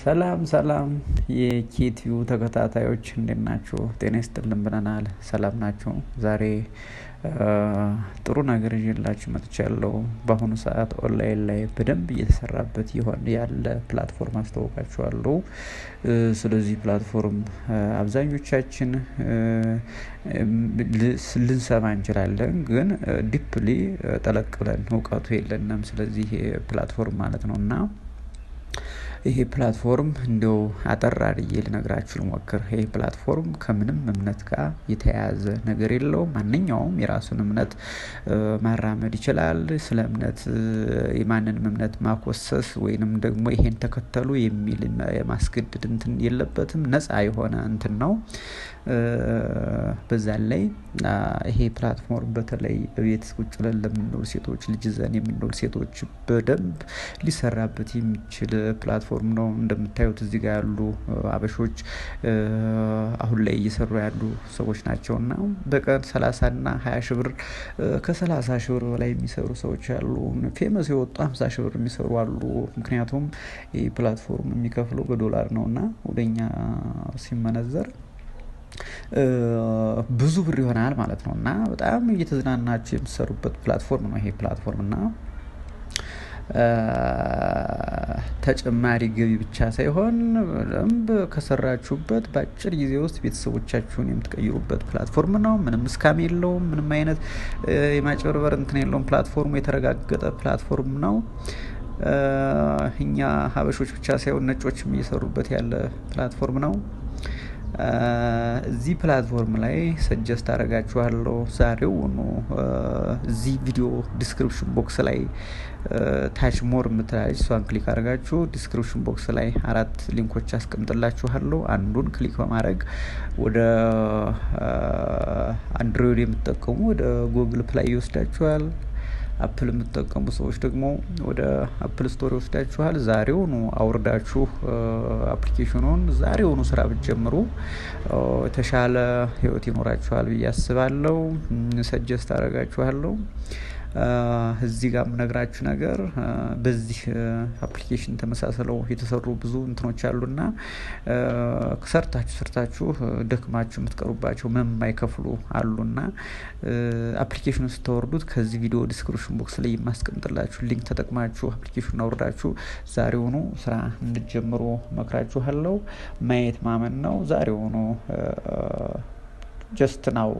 ሰላም ሰላም የኬቲዩ ተከታታዮች እንዴት ናችሁ? ጤና ይስጥልን ብለናል። ሰላም ናችሁ? ዛሬ ጥሩ ነገር ይዤላችሁ መጥቻለሁ። በአሁኑ ሰዓት ኦንላይን ላይ በደንብ እየተሰራበት ያለ ፕላትፎርም አስተዋውቃችኋለሁ። ስለዚህ ፕላትፎርም አብዛኞቻችን ልንሰማ እንችላለን፣ ግን ዲፕሊ ጠለቅ ብለን እውቀቱ የለንም። ስለዚህ ፕላትፎርም ማለት ነው እና ይሄ ፕላትፎርም እንደው አጠር አድርጌ ልነግራችሁ ልሞክር። ይሄ ፕላትፎርም ከምንም እምነት ጋር የተያያዘ ነገር የለውም። ማንኛውም የራሱን እምነት ማራመድ ይችላል። ስለ እምነት የማንንም እምነት ማኮሰስ ወይንም ደግሞ ይሄን ተከተሉ የሚል የማስገደድ እንትን የለበትም። ነፃ የሆነ እንትን ነው። በዛ ላይ ይሄ ፕላትፎርም በተለይ ቤት ቁጭ ብለን ለምንኖር ሴቶች፣ ልጅ ይዘን የምንኖር ሴቶች በደንብ ሊሰራበት የሚችል ፕላትፎርም ነው። እንደምታዩት እዚህ ጋር ያሉ አበሾች አሁን ላይ እየሰሩ ያሉ ሰዎች ናቸውና በቀን 30 እና 20 ሺህ ብር ከ30 ሺህ ብር በላይ የሚሰሩ ሰዎች አሉ። ፌመስ የወጡ 50 ሺህ ብር የሚሰሩ አሉ። ምክንያቱም ይህ ፕላትፎርም የሚከፍለው በዶላር ነውና ወደኛ ሲመነዘር ብዙ ብር ይሆናል ማለት ነው እና በጣም እየተዝናናችሁ የምትሰሩበት ፕላትፎርም ነው ይሄ ፕላትፎርም እና ተጨማሪ ገቢ ብቻ ሳይሆን በደንብ ከሰራችሁበት በአጭር ጊዜ ውስጥ ቤተሰቦቻችሁን የምትቀይሩበት ፕላትፎርም ነው። ምንም ስካም የለውም። ምንም አይነት የማጭበርበር እንትን የለውም። ፕላትፎርሙ የተረጋገጠ ፕላትፎርም ነው። እኛ ሀበሾች ብቻ ሳይሆን ነጮችም እየሰሩበት ያለ ፕላትፎርም ነው። እዚህ ፕላትፎርም ላይ ሰጀስት አደርጋችኋለሁ ዛሬውኑ እዚህ ቪዲዮ ዲስክሪፕሽን ቦክስ ላይ ታች ሞር የምትላለች እሷን ክሊክ አድርጋችሁ ዲስክሪፕሽን ቦክስ ላይ 4 ሊንኮች አስቀምጥላችኋለሁ። አንዱን ክሊክ በማድረግ ወደ አንድሮይድ የምትጠቀሙ ወደ ጉግል ፕላይ ይወስዳችኋል። አፕል የምትጠቀሙ ሰዎች ደግሞ ወደ አፕል ስቶር ይወስዳችኋል። ዛሬውኑ አውርዳችሁ አፕሊኬሽኑን ዛሬውኑ ስራ ብትጀምሩ የተሻለ ህይወት ይኖራችኋል ብዬ አስባለሁ። ሰጀስት አደርጋችኋለሁ። እዚህ ጋር የምነግራችሁ ነገር በዚህ አፕሊኬሽን ተመሳስለው የተሰሩ ብዙ እንትኖች አሉና ሰርታችሁ ደክማችሁ የምትቀሩባቸው ምንም የማይከፍሉ አሉና አፕሊኬሽኑን ስታወርዱት ከዚህ ቪዲዮ ዲስክሪፕሽን ቦክስ ላይ የማስቀምጥላችሁ ሊንክ ተጠቅማችሁ አፕሊኬሽኑን አውርዳችሁ ዛሬውኑ ስራ እንድትጀምሩ መክራችኋለሁ። ማየት ማመን ነው። ዛሬውኑ ጀስት ናው